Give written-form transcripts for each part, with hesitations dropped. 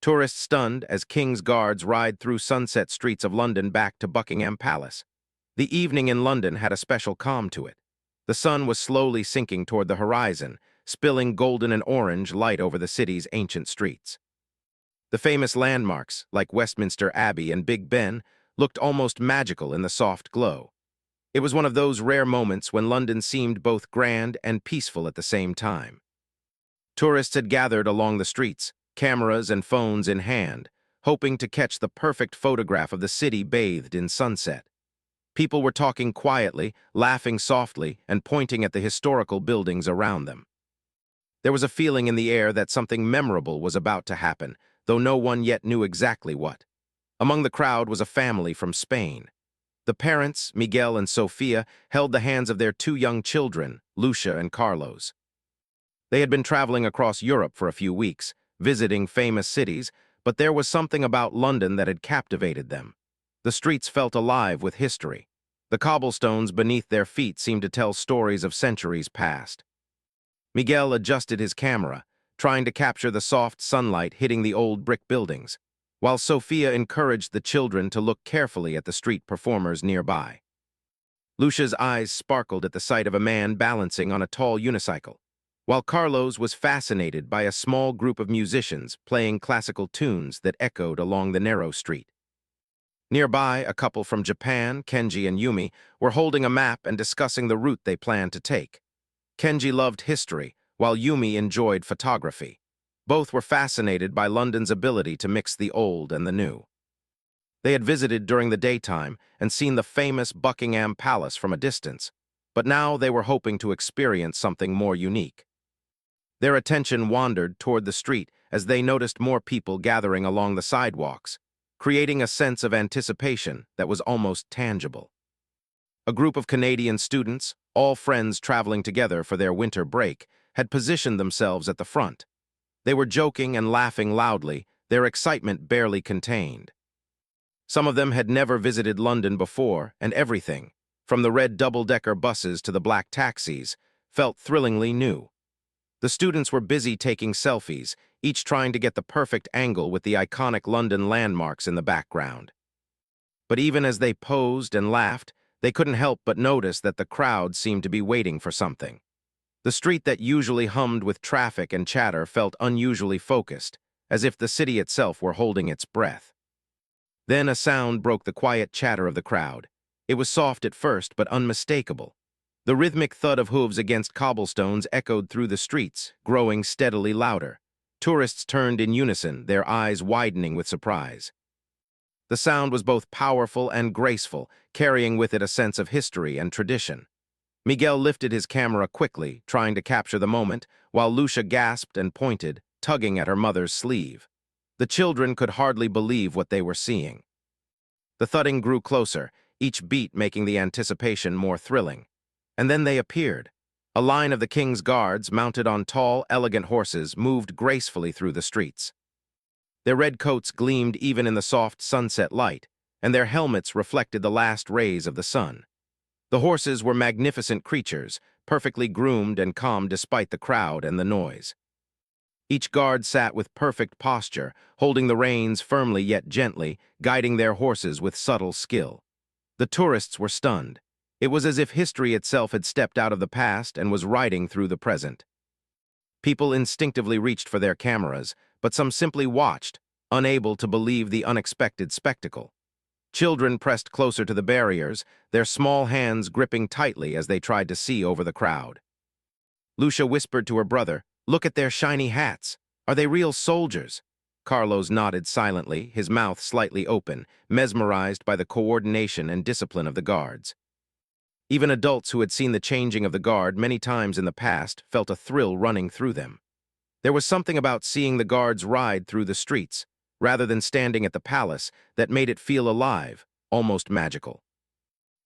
Tourists stunned as King's Guards ride through sunset streets of London back to Buckingham Palace. The evening in London had a special calm to it. The sun was slowly sinking toward the horizon, spilling golden and orange light over the city's ancient streets. The famous landmarks, like Westminster Abbey and Big Ben, looked almost magical in the soft glow. It was one of those rare moments when London seemed both grand and peaceful at the same time. Tourists had gathered along the streets, cameras and phones in hand, hoping to catch the perfect photograph of the city bathed in sunset. People were talking quietly, laughing softly, and pointing at the historical buildings around them. There was a feeling in the air that something memorable was about to happen, though no one yet knew exactly what. Among the crowd was a family from Spain. The parents, Miguel and Sofia, held the hands of their two young children, Lucia and Carlos. They had been traveling across Europe for a few weeks, visiting famous cities, but there was something about London that had captivated them. The streets felt alive with history. The cobblestones beneath their feet seemed to tell stories of centuries past. Miguel adjusted his camera, trying to capture the soft sunlight hitting the old brick buildings, while Sofia encouraged the children to look carefully at the street performers nearby. Lucia's eyes sparkled at the sight of a man balancing on a tall unicycle, while Carlos was fascinated by a small group of musicians playing classical tunes that echoed along the narrow street. Nearby, a couple from Japan, Kenji and Yumi, were holding a map and discussing the route they planned to take. Kenji loved history, while Yumi enjoyed photography. Both were fascinated by London's ability to mix the old and the new. They had visited during the daytime and seen the famous Buckingham Palace from a distance, but now they were hoping to experience something more unique. Their attention wandered toward the street as they noticed more people gathering along the sidewalks, creating a sense of anticipation that was almost tangible. A group of Canadian students, all friends traveling together for their winter break, had positioned themselves at the front. They were joking and laughing loudly, their excitement barely contained. Some of them had never visited London before, and everything, from the red double-decker buses to the black taxis, felt thrillingly new. The students were busy taking selfies, each trying to get the perfect angle with the iconic London landmarks in the background. But even as they posed and laughed, they couldn't help but notice that the crowd seemed to be waiting for something. The street that usually hummed with traffic and chatter felt unusually focused, as if the city itself were holding its breath. Then a sound broke the quiet chatter of the crowd. It was soft at first, but unmistakable. The rhythmic thud of hooves against cobblestones echoed through the streets, growing steadily louder. Tourists turned in unison, their eyes widening with surprise. The sound was both powerful and graceful, carrying with it a sense of history and tradition. Miguel lifted his camera quickly, trying to capture the moment, while Lucia gasped and pointed, tugging at her mother's sleeve. The children could hardly believe what they were seeing. The thudding grew closer, each beat making the anticipation more thrilling. And then they appeared. A line of the King's Guards, mounted on tall, elegant horses, moved gracefully through the streets. Their red coats gleamed even in the soft sunset light, and their helmets reflected the last rays of the sun. The horses were magnificent creatures, perfectly groomed and calm despite the crowd and the noise. Each guard sat with perfect posture, holding the reins firmly yet gently, guiding their horses with subtle skill. The tourists were stunned. It was as if history itself had stepped out of the past and was riding through the present. People instinctively reached for their cameras, but some simply watched, unable to believe the unexpected spectacle. Children pressed closer to the barriers, their small hands gripping tightly as they tried to see over the crowd. Lucia whispered to her brother, "Look at their shiny hats. Are they real soldiers?" Carlos nodded silently, his mouth slightly open, mesmerized by the coordination and discipline of the guards. Even adults who had seen the changing of the guard many times in the past felt a thrill running through them. There was something about seeing the guards ride through the streets, rather than standing at the palace, that made it feel alive, almost magical.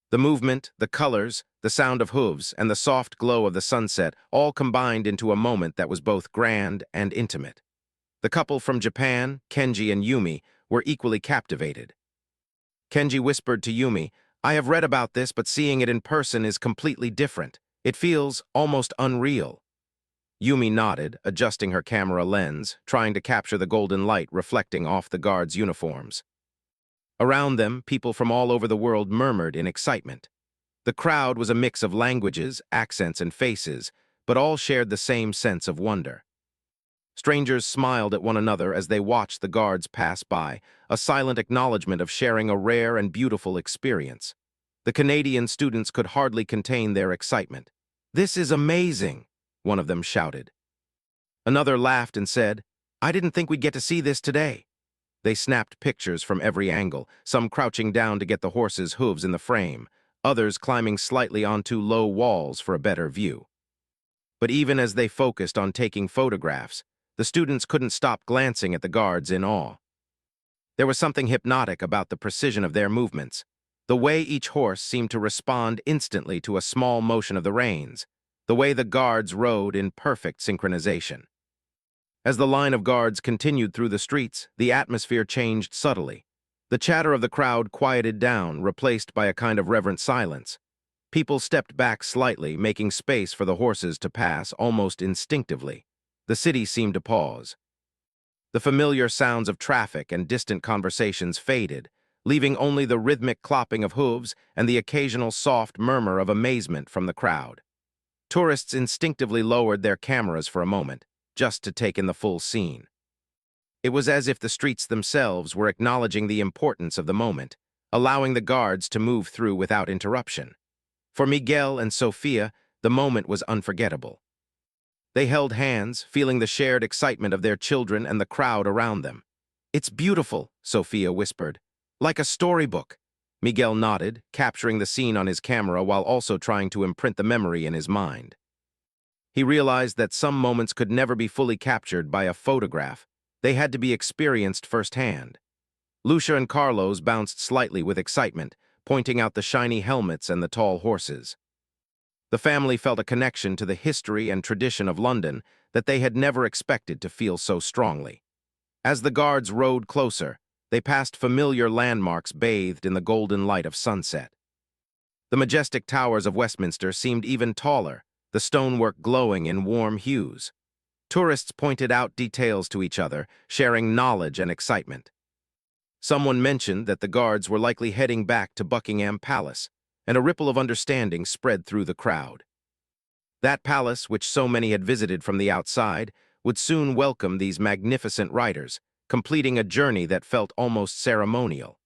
The movement, the colors, the sound of hooves, and the soft glow of the sunset all combined into a moment that was both grand and intimate. The couple from Japan, Kenji and Yumi, were equally captivated. Kenji whispered to Yumi, "I have read about this, but seeing it in person is completely different. It feels almost unreal." Yumi nodded, adjusting her camera lens, trying to capture the golden light reflecting off the guards' uniforms. Around them, people from all over the world murmured in excitement. The crowd was a mix of languages, accents, and faces, but all shared the same sense of wonder. Strangers smiled at one another as they watched the guards pass by, a silent acknowledgement of sharing a rare and beautiful experience. The Canadian students could hardly contain their excitement. "This is amazing," one of them shouted. Another laughed and said, "I didn't think we'd get to see this today." They snapped pictures from every angle, some crouching down to get the horse's hooves in the frame, others climbing slightly onto low walls for a better view. But even as they focused on taking photographs, the students couldn't stop glancing at the guards in awe. There was something hypnotic about the precision of their movements, the way each horse seemed to respond instantly to a small motion of the reins, the way the guards rode in perfect synchronization. As the line of guards continued through the streets, the atmosphere changed subtly. The chatter of the crowd quieted down, replaced by a kind of reverent silence. People stepped back slightly, making space for the horses to pass almost instinctively. The city seemed to pause. The familiar sounds of traffic and distant conversations faded, leaving only the rhythmic clopping of hooves and the occasional soft murmur of amazement from the crowd. Tourists instinctively lowered their cameras for a moment, just to take in the full scene. It was as if the streets themselves were acknowledging the importance of the moment, allowing the guards to move through without interruption. For Miguel and Sofia, the moment was unforgettable. They held hands, feeling the shared excitement of their children and the crowd around them. "It's beautiful," Sofia whispered. "Like a storybook." Miguel nodded, capturing the scene on his camera while also trying to imprint the memory in his mind. He realized that some moments could never be fully captured by a photograph. They had to be experienced firsthand. Lucia and Carlos bounced slightly with excitement, pointing out the shiny helmets and the tall horses. The family felt a connection to the history and tradition of London that they had never expected to feel so strongly. As the guards rode closer, they passed familiar landmarks bathed in the golden light of sunset. The majestic towers of Westminster seemed even taller, the stonework glowing in warm hues. Tourists pointed out details to each other, sharing knowledge and excitement. Someone mentioned that the guards were likely heading back to Buckingham Palace, and a ripple of understanding spread through the crowd. That palace, which so many had visited from the outside, would soon welcome these magnificent riders, completing a journey that felt almost ceremonial.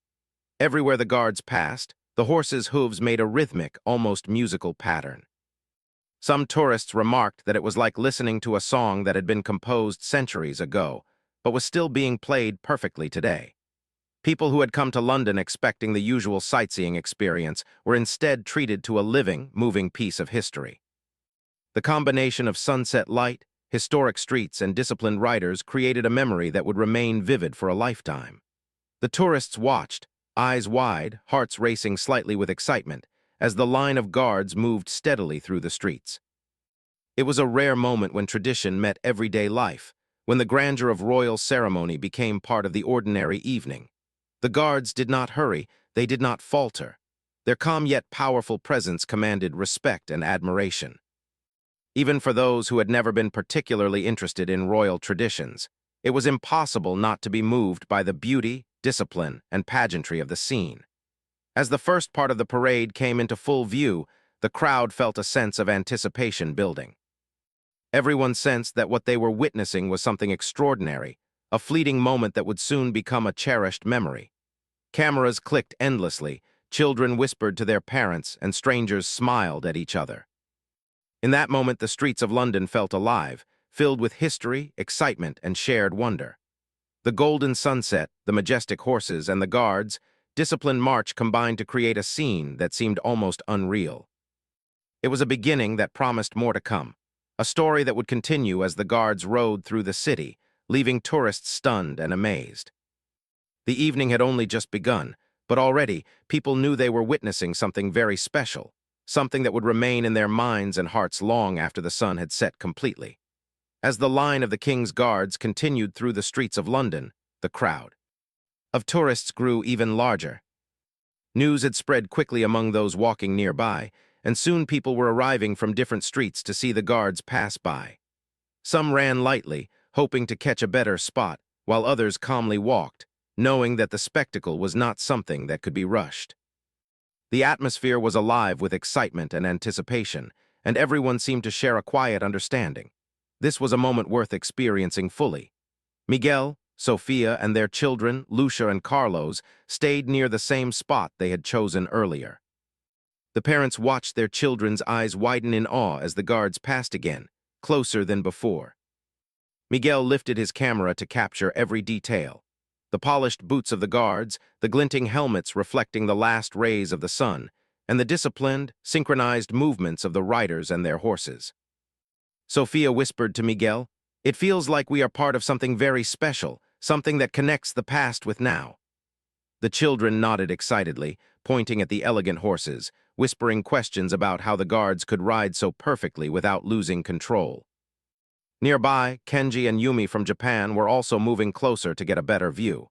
Everywhere the guards passed, the horses' hooves made a rhythmic, almost musical pattern. Some tourists remarked that it was like listening to a song that had been composed centuries ago, but was still being played perfectly today. People who had come to London expecting the usual sightseeing experience were instead treated to a living, moving piece of history. The combination of sunset light, historic streets, and disciplined riders created a memory that would remain vivid for a lifetime. The tourists watched, eyes wide, hearts racing slightly with excitement, as the line of guards moved steadily through the streets. It was a rare moment when tradition met everyday life, when the grandeur of royal ceremony became part of the ordinary evening. The guards did not hurry, they did not falter. Their calm yet powerful presence commanded respect and admiration. Even for those who had never been particularly interested in royal traditions, it was impossible not to be moved by the beauty, discipline, and pageantry of the scene. As the first part of the parade came into full view, the crowd felt a sense of anticipation building. Everyone sensed that what they were witnessing was something extraordinary, a fleeting moment that would soon become a cherished memory. Cameras clicked endlessly, children whispered to their parents, and strangers smiled at each other. In that moment, the streets of London felt alive, filled with history, excitement, and shared wonder. The golden sunset, the majestic horses, and the guards' disciplined march combined to create a scene that seemed almost unreal. It was a beginning that promised more to come, a story that would continue as the guards rode through the city, leaving tourists stunned and amazed. The evening had only just begun, but already people knew they were witnessing something very special, something that would remain in their minds and hearts long after the sun had set completely. As the line of the King's Guards continued through the streets of London, the crowd of tourists grew even larger. News had spread quickly among those walking nearby, and soon people were arriving from different streets to see the guards pass by. Some ran lightly, hoping to catch a better spot, while others calmly walked, knowing that the spectacle was not something that could be rushed. The atmosphere was alive with excitement and anticipation, and everyone seemed to share a quiet understanding. This was a moment worth experiencing fully. Miguel, Sofia, and their children, Lucia and Carlos, stayed near the same spot they had chosen earlier. The parents watched their children's eyes widen in awe as the guards passed again, closer than before. Miguel lifted his camera to capture every detail. The polished boots of the guards, the glinting helmets reflecting the last rays of the sun, and the disciplined, synchronized movements of the riders and their horses. Sofia whispered to Miguel, "It feels like we are part of something very special, something that connects the past with now." The children nodded excitedly, pointing at the elegant horses, whispering questions about how the guards could ride so perfectly without losing control. Nearby, Kenji and Yumi from Japan were also moving closer to get a better view.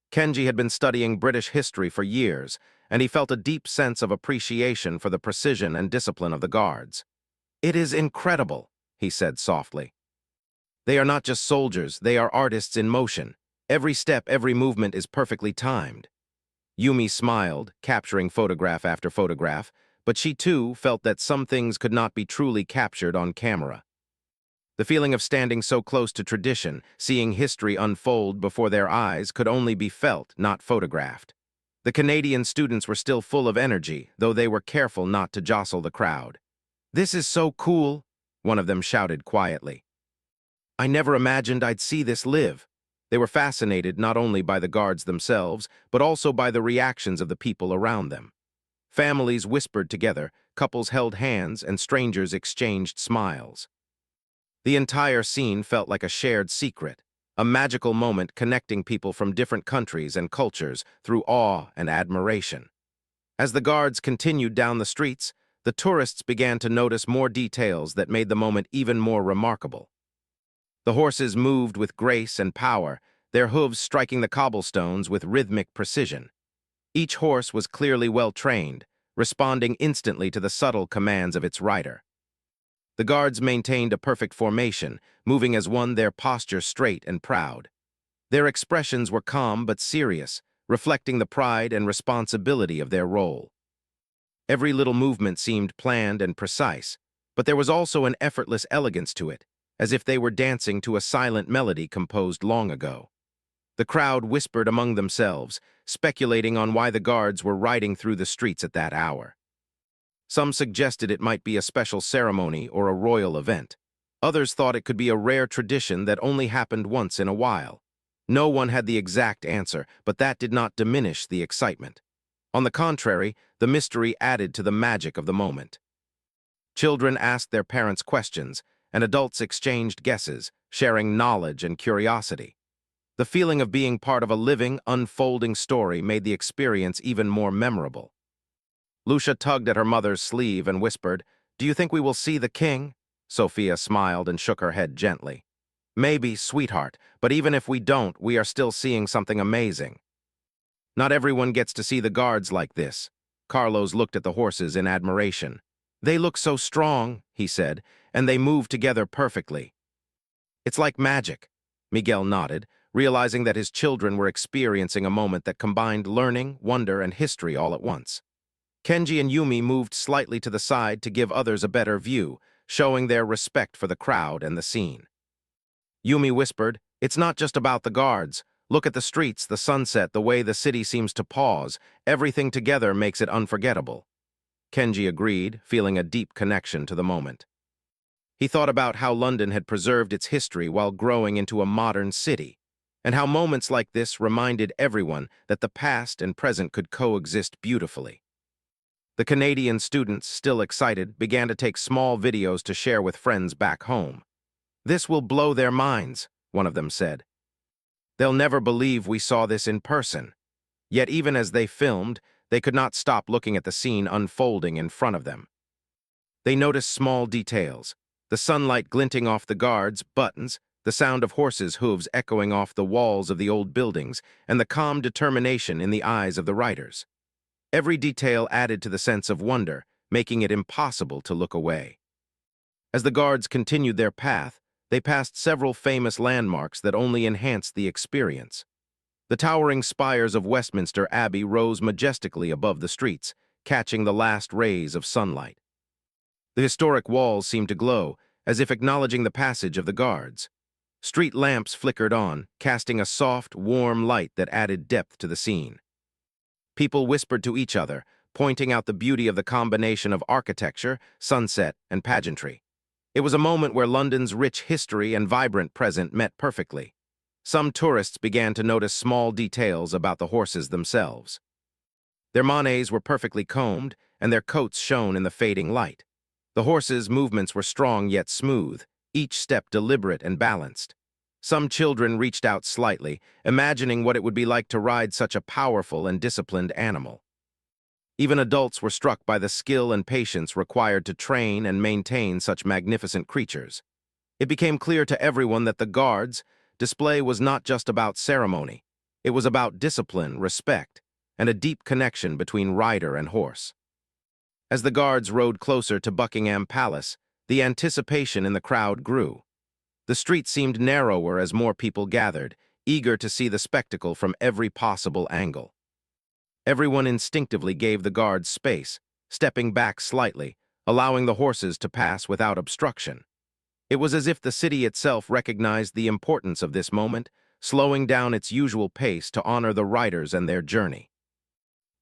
Kenji had been studying British history for years, and he felt a deep sense of appreciation for the precision and discipline of the guards. "It is incredible," he said softly. "They are not just soldiers, they are artists in motion. Every step, every movement is perfectly timed." Yumi smiled, capturing photograph after photograph, but she too felt that some things could not be truly captured on camera. The feeling of standing so close to tradition, seeing history unfold before their eyes, could only be felt, not photographed. The Canadian students were still full of energy, though they were careful not to jostle the crowd. "This is so cool," one of them shouted quietly. "I never imagined I'd see this live." They were fascinated not only by the guards themselves, but also by the reactions of the people around them. Families whispered together, couples held hands, and strangers exchanged smiles. The entire scene felt like a shared secret, a magical moment connecting people from different countries and cultures through awe and admiration. As the guards continued down the streets, the tourists began to notice more details that made the moment even more remarkable. The horses moved with grace and power, their hooves striking the cobblestones with rhythmic precision. Each horse was clearly well-trained, responding instantly to the subtle commands of its rider. The guards maintained a perfect formation, moving as one, their posture straight and proud. Their expressions were calm but serious, reflecting the pride and responsibility of their role. Every little movement seemed planned and precise, but there was also an effortless elegance to it, as if they were dancing to a silent melody composed long ago. The crowd whispered among themselves, speculating on why the guards were riding through the streets at that hour. Some suggested it might be a special ceremony or a royal event. Others thought it could be a rare tradition that only happened once in a while. No one had the exact answer, but that did not diminish the excitement. On the contrary, the mystery added to the magic of the moment. Children asked their parents questions, and adults exchanged guesses, sharing knowledge and curiosity. The feeling of being part of a living, unfolding story made the experience even more memorable. Lucia tugged at her mother's sleeve and whispered, "Do you think we will see the king?" Sophia smiled and shook her head gently. "Maybe, sweetheart, but even if we don't, we are still seeing something amazing." "Not everyone gets to see the guards like this." Carlos looked at the horses in admiration. "They look so strong," he said, "and they move together perfectly." "It's like magic." Miguel nodded, realizing that his children were experiencing a moment that combined learning, wonder, and history all at once. Kenji and Yumi moved slightly to the side to give others a better view, showing their respect for the crowd and the scene. Yumi whispered, "It's not just about the guards. Look at the streets, the sunset, the way the city seems to pause. Everything together makes it unforgettable." Kenji agreed, feeling a deep connection to the moment. He thought about how London had preserved its history while growing into a modern city, and how moments like this reminded everyone that the past and present could coexist beautifully. The Canadian students, still excited, began to take small videos to share with friends back home. "This will blow their minds," one of them said. "They'll never believe we saw this in person." Yet even as they filmed, they could not stop looking at the scene unfolding in front of them. They noticed small details, the sunlight glinting off the guards' buttons, the sound of horses' hooves echoing off the walls of the old buildings, and the calm determination in the eyes of the riders. Every detail added to the sense of wonder, making it impossible to look away. As the guards continued their path, They passed several famous landmarks that only enhanced the experience. The towering spires of Westminster Abbey rose majestically above the streets, catching the last rays of sunlight. The historic walls seemed to glow, as if acknowledging the passage of the guards. Street lamps flickered on, casting a soft, warm light that added depth to the scene. People whispered to each other, pointing out the beauty of the combination of architecture, sunset, and pageantry. It was a moment where London's rich history and vibrant present met perfectly. Some tourists began to notice small details about the horses themselves. Their manets were perfectly combed, and their coats shone in the fading light. The horses' movements were strong yet smooth, each step deliberate and balanced. Some children reached out slightly, imagining what it would be like to ride such a powerful and disciplined animal. Even adults were struck by the skill and patience required to train and maintain such magnificent creatures. It became clear to everyone that the guards' display was not just about ceremony. It was about discipline, respect, and a deep connection between rider and horse. As the guards rode closer to Buckingham Palace, the anticipation in the crowd grew. The street seemed narrower as more people gathered, eager to see the spectacle from every possible angle. Everyone instinctively gave the guards space, stepping back slightly, allowing the horses to pass without obstruction. It was as if the city itself recognized the importance of this moment, slowing down its usual pace to honor the riders and their journey.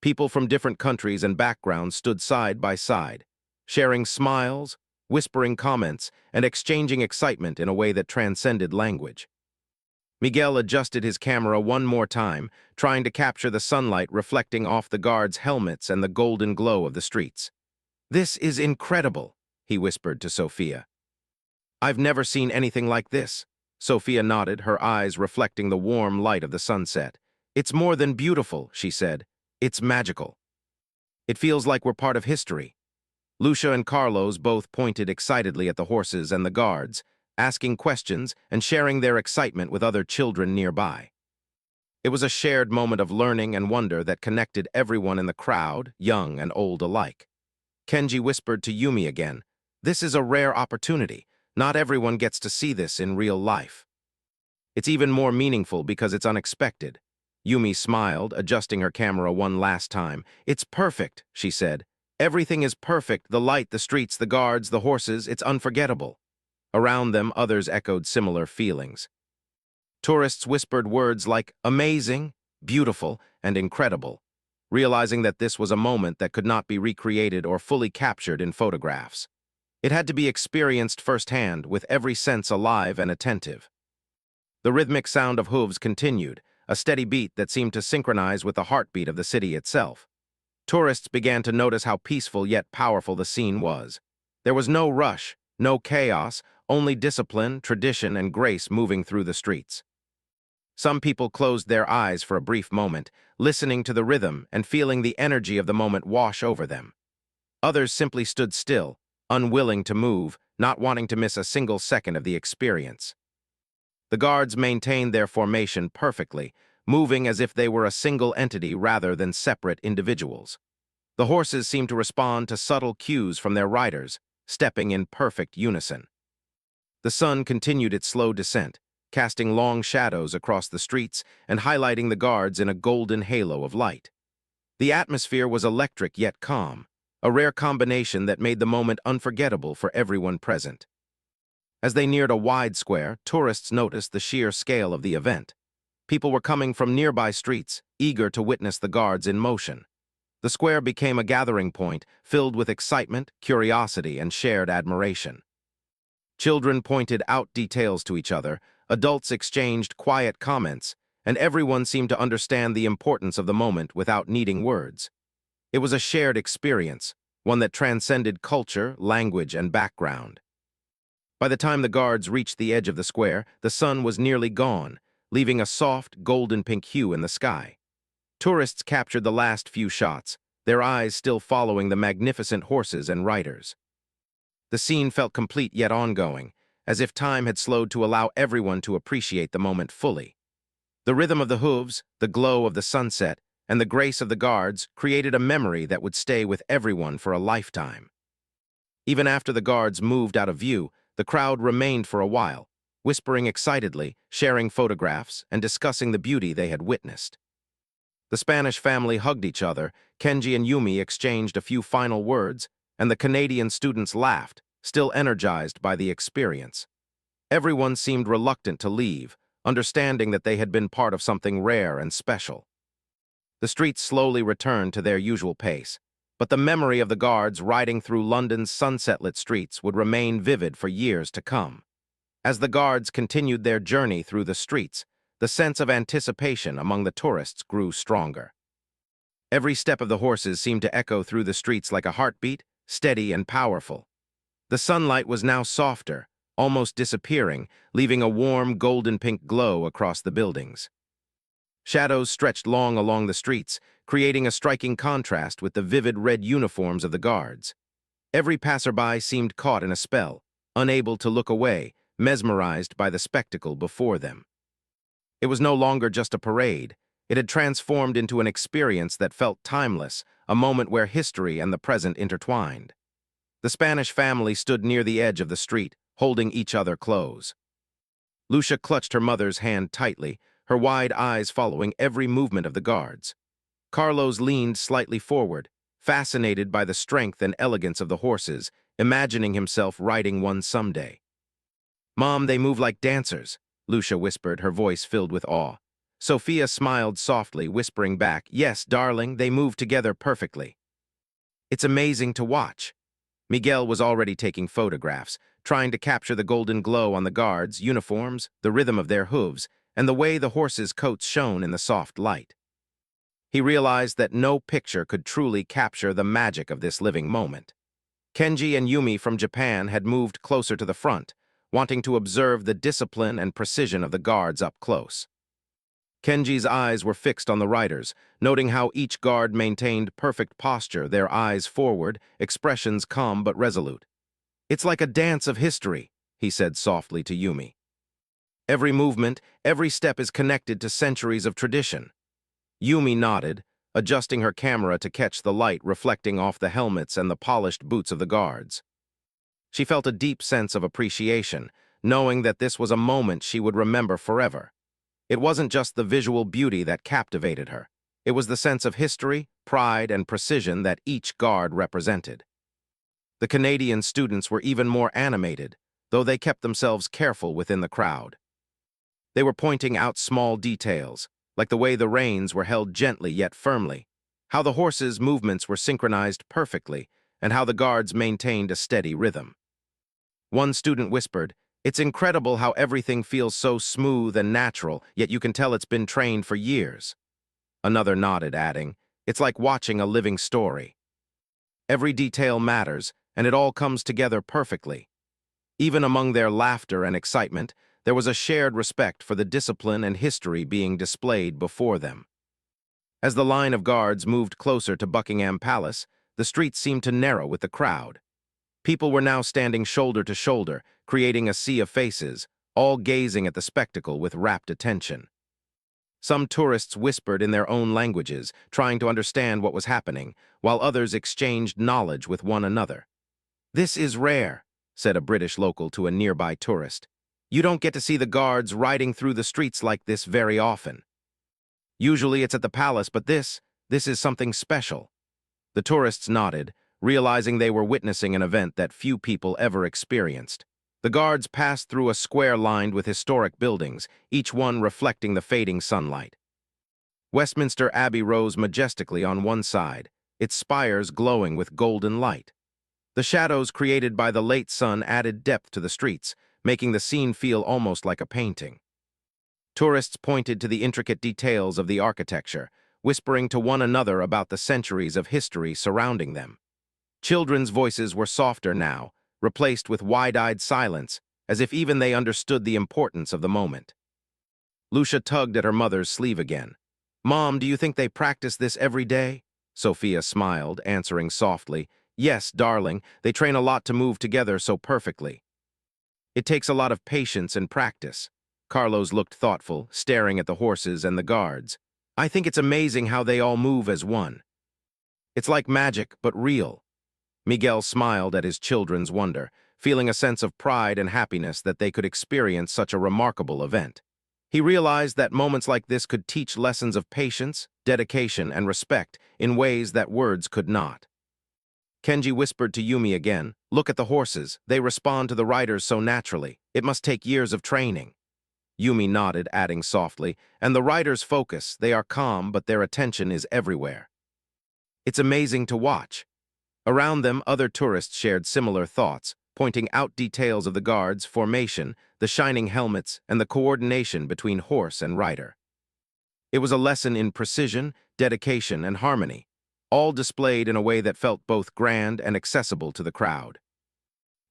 People from different countries and backgrounds stood side by side, sharing smiles, whispering comments, and exchanging excitement in a way that transcended language. Miguel adjusted his camera one more time, trying to capture the sunlight reflecting off the guards' helmets and the golden glow of the streets. "This is incredible," he whispered to Sophia. "I've never seen anything like this." Sophia nodded, her eyes reflecting the warm light of the sunset. "It's more than beautiful," she said. "It's magical. It feels like we're part of history." Lucia and Carlos both pointed excitedly at the horses and the guards, asking questions and sharing their excitement with other children nearby. It was a shared moment of learning and wonder that connected everyone in the crowd, young and old alike. Kenji whispered to Yumi again, "This is a rare opportunity. Not everyone gets to see this in real life. It's even more meaningful because it's unexpected." Yumi smiled, adjusting her camera one last time. "It's perfect," she said. "Everything is perfect, the light, the streets, the guards, the horses, it's unforgettable." Around them, others echoed similar feelings. Tourists whispered words like amazing, beautiful, and incredible, realizing that this was a moment that could not be recreated or fully captured in photographs. It had to be experienced firsthand, with every sense alive and attentive. The rhythmic sound of hooves continued, a steady beat that seemed to synchronize with the heartbeat of the city itself. Tourists began to notice how peaceful yet powerful the scene was. There was no rush, no chaos, only discipline, tradition, and grace moving through the streets. Some people closed their eyes for a brief moment, listening to the rhythm and feeling the energy of the moment wash over them. Others simply stood still, unwilling to move, not wanting to miss a single second of the experience. The guards maintained their formation perfectly, moving as if they were a single entity rather than separate individuals. The horses seemed to respond to subtle cues from their riders, stepping in perfect unison. The sun continued its slow descent, casting long shadows across the streets and highlighting the guards in a golden halo of light. The atmosphere was electric yet calm, a rare combination that made the moment unforgettable for everyone present. As they neared a wide square, tourists noticed the sheer scale of the event. People were coming from nearby streets, eager to witness the guards in motion. The square became a gathering point, filled with excitement, curiosity, and shared admiration. Children pointed out details to each other, adults exchanged quiet comments, and everyone seemed to understand the importance of the moment without needing words. It was a shared experience, one that transcended culture, language, and background. By the time the guards reached the edge of the square, the sun was nearly gone, leaving a soft, golden-pink hue in the sky. Tourists captured the last few shots, their eyes still following the magnificent horses and riders. The scene felt complete yet ongoing, as if time had slowed to allow everyone to appreciate the moment fully. The rhythm of the hooves, the glow of the sunset, and the grace of the guards created a memory that would stay with everyone for a lifetime. Even after the guards moved out of view, the crowd remained for a while, whispering excitedly, sharing photographs, and discussing the beauty they had witnessed. The Spanish family hugged each other, Kenji and Yumi exchanged a few final words, and the Canadian students laughed, still energized by the experience. Everyone seemed reluctant to leave, understanding that they had been part of something rare and special. The streets slowly returned to their usual pace, but the memory of the guards riding through London's sunset-lit streets would remain vivid for years to come. As the guards continued their journey through the streets, the sense of anticipation among the tourists grew stronger. Every step of the horses seemed to echo through the streets like a heartbeat, steady and powerful. The sunlight was now softer, almost disappearing, leaving a warm golden-pink glow across the buildings. Shadows stretched long along the streets, creating a striking contrast with the vivid red uniforms of the guards. Every passerby seemed caught in a spell, unable to look away, mesmerized by the spectacle before them. It was no longer just a parade. It had transformed into an experience that felt timeless, a moment where history and the present intertwined. The Spanish family stood near the edge of the street, holding each other close. Lucia clutched her mother's hand tightly, her wide eyes following every movement of the guards. Carlos leaned slightly forward, fascinated by the strength and elegance of the horses, imagining himself riding one someday. "Mom, they move like dancers," Lucia whispered, her voice filled with awe. Sophia smiled softly, whispering back, "Yes, darling, they move together perfectly." "It's amazing to watch." Miguel was already taking photographs, trying to capture the golden glow on the guards' uniforms, the rhythm of their hooves, and the way the horses' coats shone in the soft light. He realized that no picture could truly capture the magic of this living moment. Kenji and Yumi from Japan had moved closer to the front, wanting to observe the discipline and precision of the guards up close. Kenji's eyes were fixed on the riders, noting how each guard maintained perfect posture, their eyes forward, expressions calm but resolute. "It's like a dance of history," he said softly to Yumi. "Every movement, every step is connected to centuries of tradition." Yumi nodded, adjusting her camera to catch the light reflecting off the helmets and the polished boots of the guards. She felt a deep sense of appreciation, knowing that this was a moment she would remember forever. It wasn't just the visual beauty that captivated her. It was the sense of history, pride, and precision that each guard represented. The Canadian students were even more animated, though they kept themselves careful within the crowd. They were pointing out small details, like the way the reins were held gently yet firmly, how the horses' movements were synchronized perfectly, and how the guards maintained a steady rhythm. One student whispered, "It's incredible how everything feels so smooth and natural, yet you can tell it's been trained for years." Another nodded, adding, "It's like watching a living story. Every detail matters, and it all comes together perfectly." Even among their laughter and excitement, there was a shared respect for the discipline and history being displayed before them. As the line of guards moved closer to Buckingham Palace, the streets seemed to narrow with the crowd. People were now standing shoulder to shoulder, creating a sea of faces, all gazing at the spectacle with rapt attention. Some tourists whispered in their own languages, trying to understand what was happening, while others exchanged knowledge with one another. "This is rare," said a British local to a nearby tourist. "You don't get to see the guards riding through the streets like this very often. Usually it's at the palace, but this is something special." The tourists nodded, realizing they were witnessing an event that few people ever experienced. The guards passed through a square lined with historic buildings, each one reflecting the fading sunlight. Westminster Abbey rose majestically on one side, its spires glowing with golden light. The shadows created by the late sun added depth to the streets, making the scene feel almost like a painting. Tourists pointed to the intricate details of the architecture, whispering to one another about the centuries of history surrounding them. Children's voices were softer now, replaced with wide-eyed silence, as if even they understood the importance of the moment. Lucia tugged at her mother's sleeve again. "Mom, do you think they practice this every day?" Sophia smiled, answering softly, "Yes, darling, they train a lot to move together so perfectly." "It takes a lot of patience and practice." Carlos looked thoughtful, staring at the horses and the guards. "I think it's amazing how they all move as one. It's like magic, but real." Miguel smiled at his children's wonder, feeling a sense of pride and happiness that they could experience such a remarkable event. He realized that moments like this could teach lessons of patience, dedication, and respect in ways that words could not. Kenji whispered to Yumi again, "Look at the horses. They respond to the riders so naturally. It must take years of training." Yumi nodded, adding softly, "And the riders focus. They are calm, but their attention is everywhere. It's amazing to watch." Around them, other tourists shared similar thoughts, pointing out details of the guards' formation, the shining helmets, and the coordination between horse and rider. It was a lesson in precision, dedication, and harmony, all displayed in a way that felt both grand and accessible to the crowd.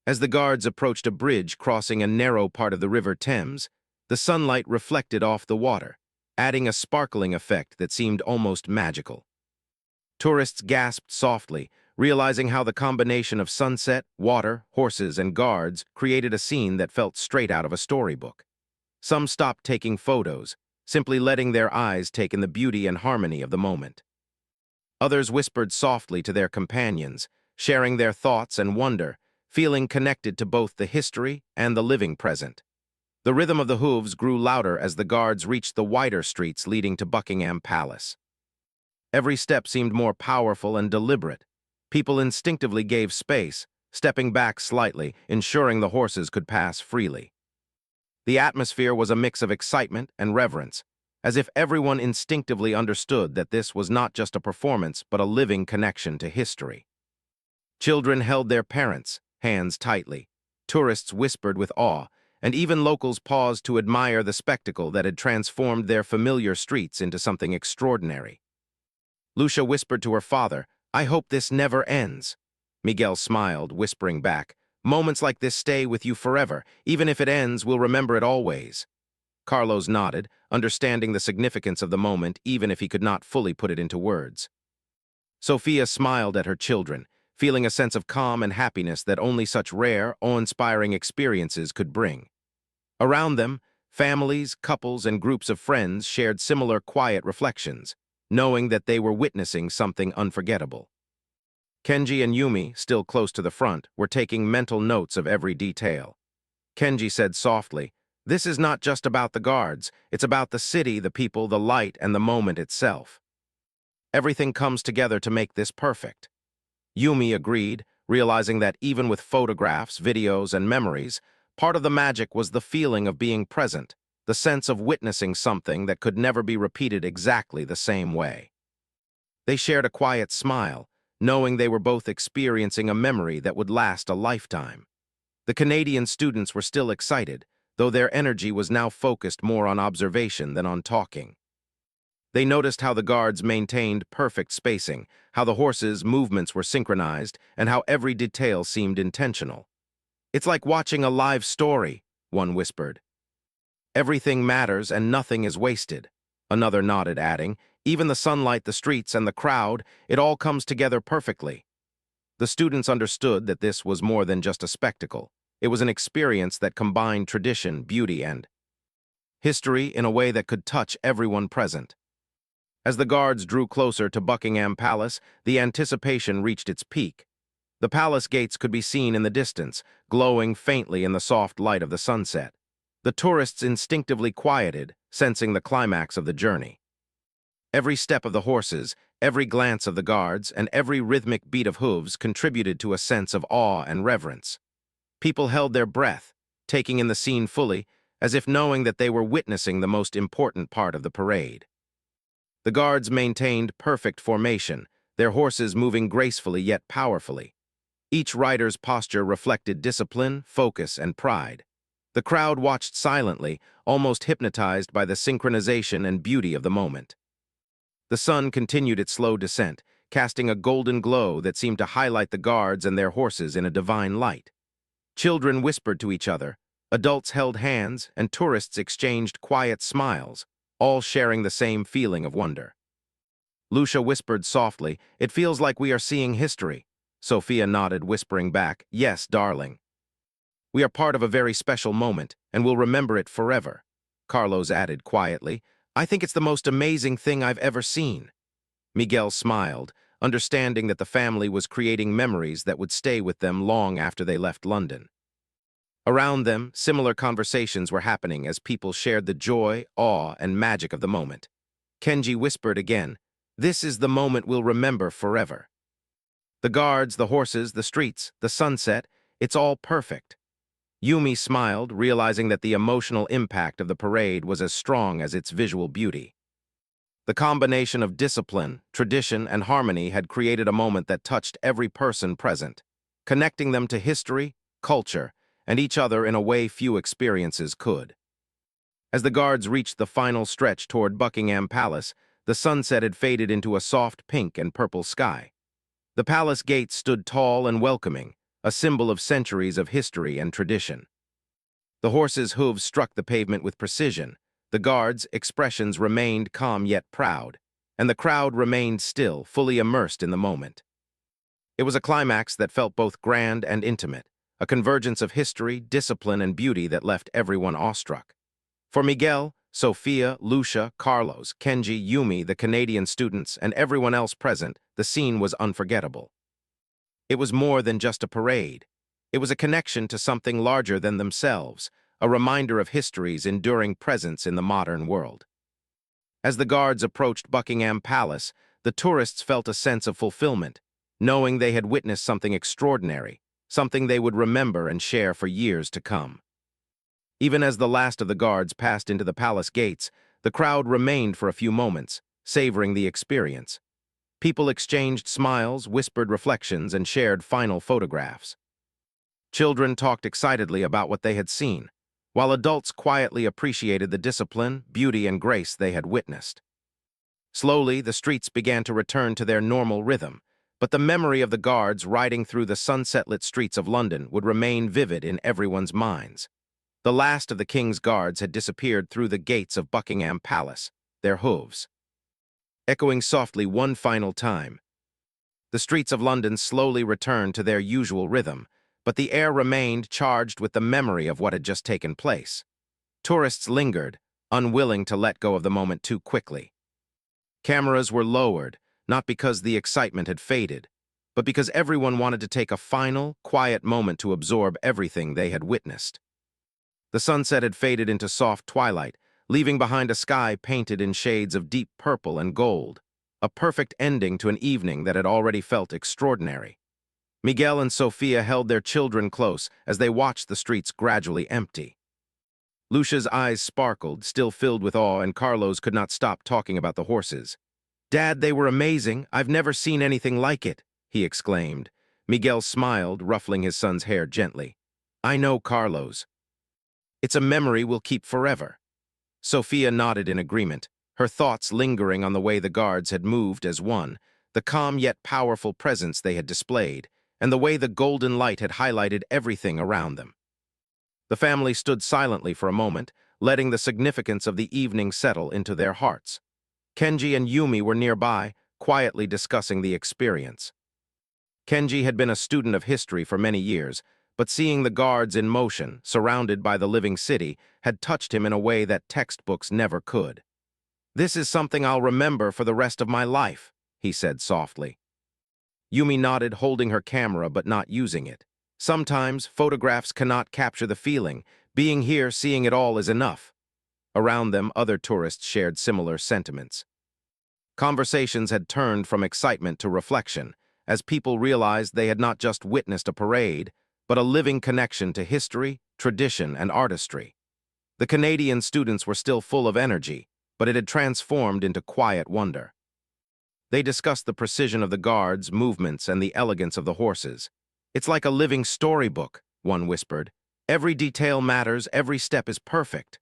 As the guards approached a bridge crossing a narrow part of the River Thames, the sunlight reflected off the water, adding a sparkling effect that seemed almost magical. Tourists gasped softly, realizing how the combination of sunset, water, horses, and guards created a scene that felt straight out of a storybook. Some stopped taking photos, simply letting their eyes take in the beauty and harmony of the moment. Others whispered softly to their companions, sharing their thoughts and wonder, feeling connected to both the history and the living present. The rhythm of the hooves grew louder as the guards reached the wider streets leading to Buckingham Palace. Every step seemed more powerful and deliberate. People instinctively gave space, stepping back slightly, ensuring the horses could pass freely. The atmosphere was a mix of excitement and reverence, as if everyone instinctively understood that this was not just a performance but a living connection to history. Children held their parents' hands tightly. Tourists whispered with awe, and even locals paused to admire the spectacle that had transformed their familiar streets into something extraordinary. Lucia whispered to her father, "I hope this never ends." Miguel smiled, whispering back, "Moments like this stay with you forever. Even if it ends, we'll remember it always." Carlos nodded, understanding the significance of the moment even if he could not fully put it into words. Sophia smiled at her children, feeling a sense of calm and happiness that only such rare, awe-inspiring experiences could bring. Around them, families, couples, and groups of friends shared similar quiet reflections, knowing that they were witnessing something unforgettable. Kenji and Yumi, still close to the front, were taking mental notes of every detail. Kenji said softly, "This is not just about the guards, it's about the city, the people, the light, and the moment itself. Everything comes together to make this perfect." Yumi agreed, realizing that even with photographs, videos, and memories, part of the magic was the feeling of being present, the sense of witnessing something that could never be repeated exactly the same way. They shared a quiet smile, knowing they were both experiencing a memory that would last a lifetime. The Canadian students were still excited, though their energy was now focused more on observation than on talking. They noticed how the guards maintained perfect spacing, how the horses' movements were synchronized, and how every detail seemed intentional. "It's like watching a live story," one whispered. "Everything matters and nothing is wasted," another nodded, adding, "Even the sunlight, the streets, and the crowd, it all comes together perfectly." The students understood that this was more than just a spectacle. It was an experience that combined tradition, beauty, and history in a way that could touch everyone present. As the guards drew closer to Buckingham Palace, the anticipation reached its peak. The palace gates could be seen in the distance, glowing faintly in the soft light of the sunset. The tourists instinctively quieted, sensing the climax of the journey. Every step of the horses, every glance of the guards, and every rhythmic beat of hooves contributed to a sense of awe and reverence. People held their breath, taking in the scene fully, as if knowing that they were witnessing the most important part of the parade. The guards maintained perfect formation, their horses moving gracefully yet powerfully. Each rider's posture reflected discipline, focus, and pride. The crowd watched silently, almost hypnotized by the synchronization and beauty of the moment. The sun continued its slow descent, casting a golden glow that seemed to highlight the guards and their horses in a divine light. Children whispered to each other, adults held hands, and tourists exchanged quiet smiles, all sharing the same feeling of wonder. Lucia whispered softly, "It feels like we are seeing history." Sophia nodded, whispering back, "Yes, darling. We are part of a very special moment, and we'll remember it forever." Carlos added quietly, "I think it's the most amazing thing I've ever seen." Miguel smiled, understanding that the family was creating memories that would stay with them long after they left London. Around them, similar conversations were happening as people shared the joy, awe, and magic of the moment. Kenji whispered again, "This is the moment we'll remember forever." The guards, the horses, the streets, the sunset, it's all perfect. Yumi smiled, realizing that the emotional impact of the parade was as strong as its visual beauty. The combination of discipline, tradition, and harmony had created a moment that touched every person present, connecting them to history, culture, and each other in a way few experiences could. As the guards reached the final stretch toward Buckingham Palace, the sunset had faded into a soft pink and purple sky. The palace gates stood tall and welcoming, a symbol of centuries of history and tradition. The horses' hooves struck the pavement with precision, the guards' expressions remained calm yet proud, and the crowd remained still, fully immersed in the moment. It was a climax that felt both grand and intimate, a convergence of history, discipline, and beauty that left everyone awestruck. For Miguel, Sophia, Lucia, Carlos, Kenji, Yumi, the Canadian students, and everyone else present, the scene was unforgettable. It was more than just a parade. It was a connection to something larger than themselves, a reminder of history's enduring presence in the modern world. As the guards approached Buckingham Palace, the tourists felt a sense of fulfillment, knowing they had witnessed something extraordinary, something they would remember and share for years to come. Even as the last of the guards passed into the palace gates, the crowd remained for a few moments, savoring the experience. People exchanged smiles, whispered reflections, and shared final photographs. Children talked excitedly about what they had seen, while adults quietly appreciated the discipline, beauty, and grace they had witnessed. Slowly, the streets began to return to their normal rhythm, but the memory of the guards riding through the sunset-lit streets of London would remain vivid in everyone's minds. The last of the king's guards had disappeared through the gates of Buckingham Palace, their hooves echoing softly one final time. The streets of London slowly returned to their usual rhythm, but the air remained charged with the memory of what had just taken place. Tourists lingered, unwilling to let go of the moment too quickly. Cameras were lowered, not because the excitement had faded, but because everyone wanted to take a final, quiet moment to absorb everything they had witnessed. The sunset had faded into soft twilight, leaving behind a sky painted in shades of deep purple and gold, a perfect ending to an evening that had already felt extraordinary. Miguel and Sophia held their children close as they watched the streets gradually empty. Lucia's eyes sparkled, still filled with awe, and Carlos could not stop talking about the horses. "Dad, they were amazing. I've never seen anything like it," he exclaimed. Miguel smiled, ruffling his son's hair gently. "I know, Carlos. It's a memory we'll keep forever." Sophia nodded in agreement, her thoughts lingering on the way the guards had moved as one, the calm yet powerful presence they had displayed, and the way the golden light had highlighted everything around them. The family stood silently for a moment, letting the significance of the evening settle into their hearts. Kenji and Yumi were nearby, quietly discussing the experience. Kenji had been a student of history for many years, but seeing the guards in motion, surrounded by the living city, had touched him in a way that textbooks never could. "This is something I'll remember for the rest of my life," he said softly. Yumi nodded, holding her camera but not using it. Sometimes, photographs cannot capture the feeling. Being here, seeing it all is enough. Around them, other tourists shared similar sentiments. Conversations had turned from excitement to reflection, as people realized they had not just witnessed a parade, but a living connection to history, tradition, and artistry. The Canadian students were still full of energy, but it had transformed into quiet wonder. They discussed the precision of the guards, movements, and the elegance of the horses. "It's like a living storybook," one whispered. "Every detail matters, every step is perfect."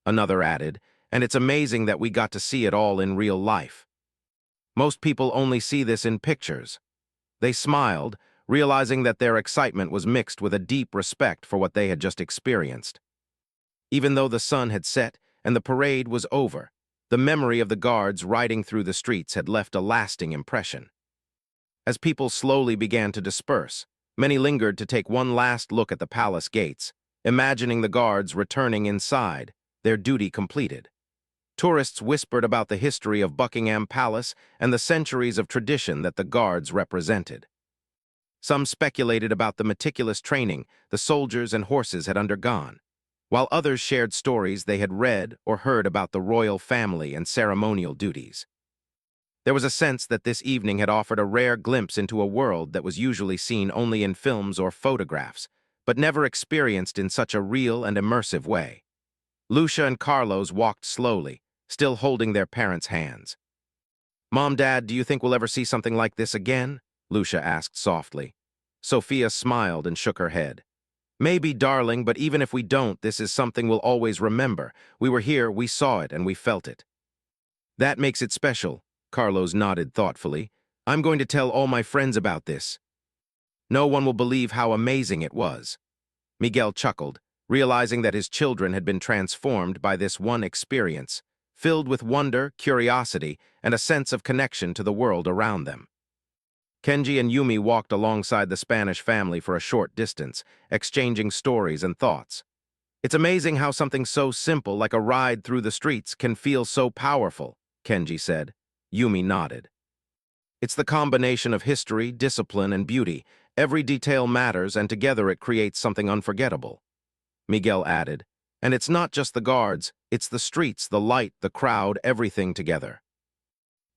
Another added, "And it's amazing that we got to see it all in real life. Most people only see this in pictures." They smiled, realizing that their excitement was mixed with a deep respect for what they had just experienced. Even though the sun had set and the parade was over, the memory of the guards riding through the streets had left a lasting impression. As people slowly began to disperse, many lingered to take one last look at the palace gates, imagining the guards returning inside, their duty completed. Tourists whispered about the history of Buckingham Palace and the centuries of tradition that the guards represented. Some speculated about the meticulous training the soldiers and horses had undergone, while others shared stories they had read or heard about the royal family and ceremonial duties. There was a sense that this evening had offered a rare glimpse into a world that was usually seen only in films or photographs, but never experienced in such a real and immersive way. Lucia and Carlos walked slowly, still holding their parents' hands. "Mom, Dad, do you think we'll ever see something like this again?" Lucia asked softly. Sophia smiled and shook her head. "Maybe, darling, but even if we don't, this is something we'll always remember. We were here, we saw it, and we felt it." "That makes it special," Carlos nodded thoughtfully. "I'm going to tell all my friends about this. No one will believe how amazing it was." Miguel chuckled, realizing that his children had been transformed by this one experience, filled with wonder, curiosity, and a sense of connection to the world around them. Kenji and Yumi walked alongside the Spanish family for a short distance, exchanging stories and thoughts. "It's amazing how something so simple like a ride through the streets can feel so powerful," Kenji said. Yumi nodded. "It's the combination of history, discipline, and beauty. Every detail matters, and together it creates something unforgettable," Miguel added. "And it's not just the guards, it's the streets, the light, the crowd, everything together.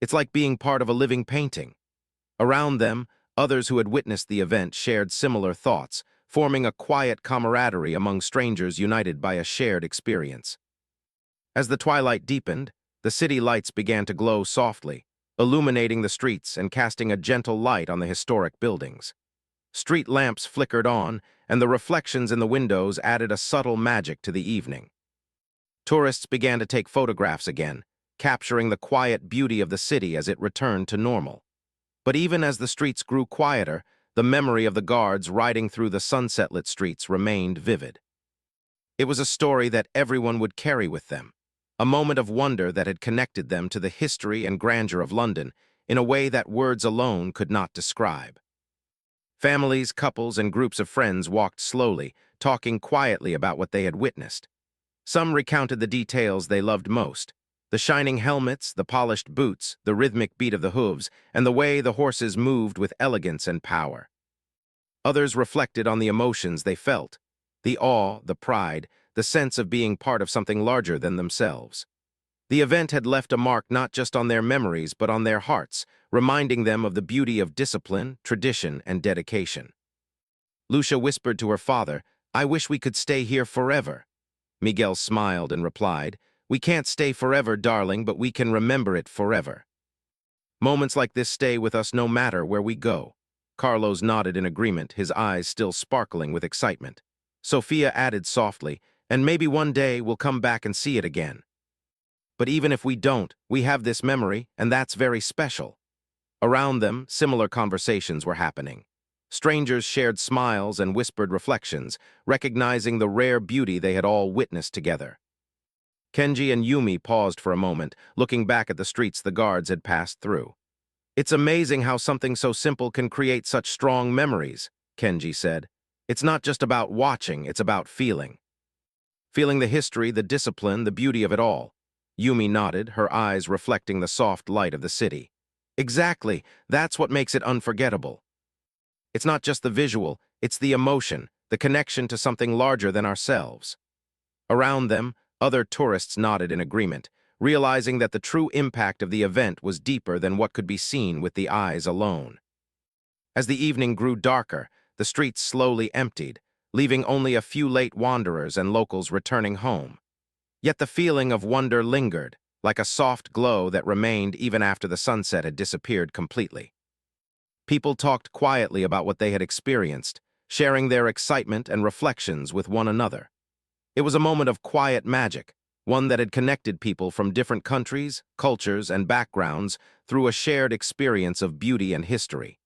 It's like being part of a living painting." Around them, others who had witnessed the event shared similar thoughts, forming a quiet camaraderie among strangers united by a shared experience. As the twilight deepened, the city lights began to glow softly, illuminating the streets and casting a gentle light on the historic buildings. Street lamps flickered on, and the reflections in the windows added a subtle magic to the evening. Tourists began to take photographs again, capturing the quiet beauty of the city as it returned to normal. But even as the streets grew quieter, the memory of the guards riding through the sunset-lit streets remained vivid. It was a story that everyone would carry with them, a moment of wonder that had connected them to the history and grandeur of London in a way that words alone could not describe. Families, couples, and groups of friends walked slowly, talking quietly about what they had witnessed. Some recounted the details they loved most: the shining helmets, the polished boots, the rhythmic beat of the hooves, and the way the horses moved with elegance and power. Others reflected on the emotions they felt: the awe, the pride, the sense of being part of something larger than themselves. The event had left a mark not just on their memories but on their hearts, reminding them of the beauty of discipline, tradition, and dedication. Lucia whispered to her father, "I wish we could stay here forever." Miguel smiled and replied, "We can't stay forever, darling, but we can remember it forever." "Moments like this stay with us no matter where we go." Carlos nodded in agreement, his eyes still sparkling with excitement. Sophia added softly, "And maybe one day we'll come back and see it again. But even if we don't, we have this memory, and that's very special." Around them, similar conversations were happening. Strangers shared smiles and whispered reflections, recognizing the rare beauty they had all witnessed together. Kenji and Yumi paused for a moment, looking back at the streets the guards had passed through. "It's amazing how something so simple can create such strong memories," Kenji said. "It's not just about watching, it's about feeling. Feeling the history, the discipline, the beauty of it all." Yumi nodded, her eyes reflecting the soft light of the city. "Exactly, that's what makes it unforgettable. It's not just the visual, it's the emotion, the connection to something larger than ourselves." Around them, other tourists nodded in agreement, realizing that the true impact of the event was deeper than what could be seen with the eyes alone. As the evening grew darker, the streets slowly emptied, leaving only a few late wanderers and locals returning home. Yet the feeling of wonder lingered, like a soft glow that remained even after the sunset had disappeared completely. People talked quietly about what they had experienced, sharing their excitement and reflections with one another. It was a moment of quiet magic, one that had connected people from different countries, cultures, and backgrounds through a shared experience of beauty and history.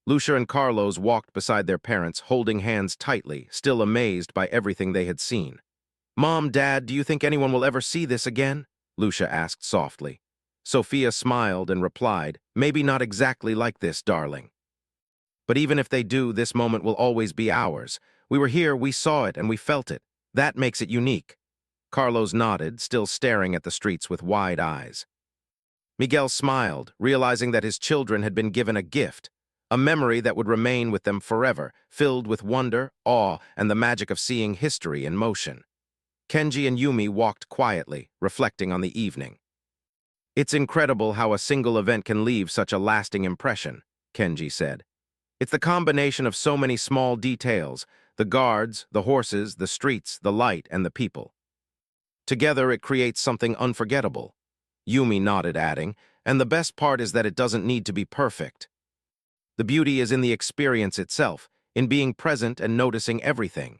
Lucia and Carlos walked beside their parents, holding hands tightly, still amazed by everything they had seen. "Mom, Dad, do you think anyone will ever see this again?" Lucia asked softly. Sophia smiled and replied, "Maybe not exactly like this, darling. But even if they do, this moment will always be ours. We were here, we saw it, and we felt it. That makes it unique." Carlos nodded, still staring at the streets with wide eyes. Miguel smiled, realizing that his children had been given a gift, a memory that would remain with them forever, filled with wonder, awe, and the magic of seeing history in motion. Kenji and Yumi walked quietly, reflecting on the evening. "It's incredible how a single event can leave such a lasting impression," Kenji said. "It's the combination of so many small details, the guards, the horses, the streets, the light, and the people. Together it creates something unforgettable." Yumi nodded, adding, "And the best part is that it doesn't need to be perfect. The beauty is in the experience itself, in being present and noticing everything."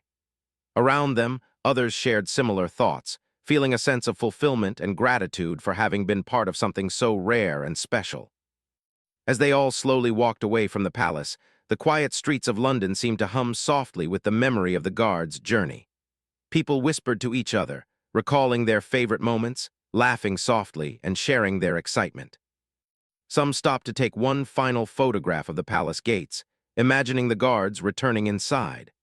Around them, others shared similar thoughts, feeling a sense of fulfillment and gratitude for having been part of something so rare and special. As they all slowly walked away from the palace, the quiet streets of London seemed to hum softly with the memory of the guard's journey. People whispered to each other, recalling their favorite moments, laughing softly, and sharing their excitement. Some stopped to take one final photograph of the palace gates, imagining the guards returning inside.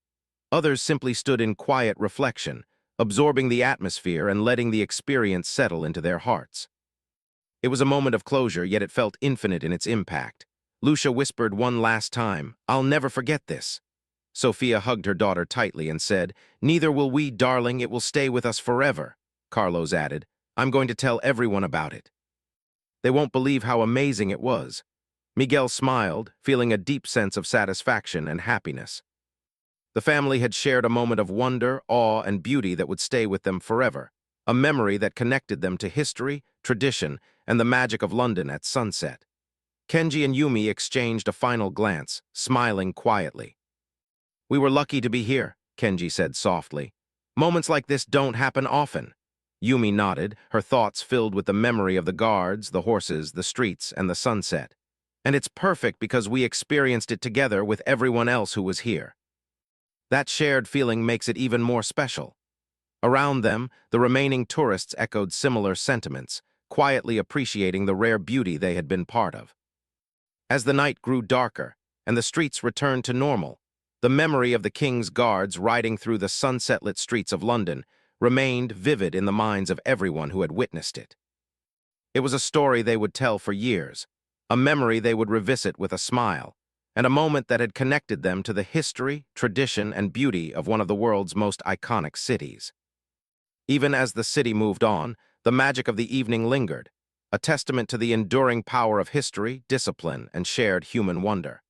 Others simply stood in quiet reflection, absorbing the atmosphere and letting the experience settle into their hearts. It was a moment of closure, yet it felt infinite in its impact. Lucia whispered one last time, "I'll never forget this." Sophia hugged her daughter tightly and said, "Neither will we, darling, it will stay with us forever." Carlos added, "I'm going to tell everyone about it. They won't believe how amazing it was." Miguel smiled, feeling a deep sense of satisfaction and happiness. The family had shared a moment of wonder, awe, and beauty that would stay with them forever, a memory that connected them to history, tradition, and the magic of London at sunset. Kenji and Yumi exchanged a final glance, smiling quietly. "We were lucky to be here," Kenji said softly. "Moments like this don't happen often." Yumi nodded, her thoughts filled with the memory of the guards, the horses, the streets, and the sunset. "And it's perfect because we experienced it together with everyone else who was here. That shared feeling makes it even more special." Around them, the remaining tourists echoed similar sentiments, quietly appreciating the rare beauty they had been part of. As the night grew darker and the streets returned to normal, the memory of the king's guards riding through the sunset-lit streets of London remained vivid in the minds of everyone who had witnessed it. It was a story they would tell for years, a memory they would revisit with a smile, and a moment that had connected them to the history, tradition, and beauty of one of the world's most iconic cities. Even as the city moved on, the magic of the evening lingered, a testament to the enduring power of history, discipline, and shared human wonder.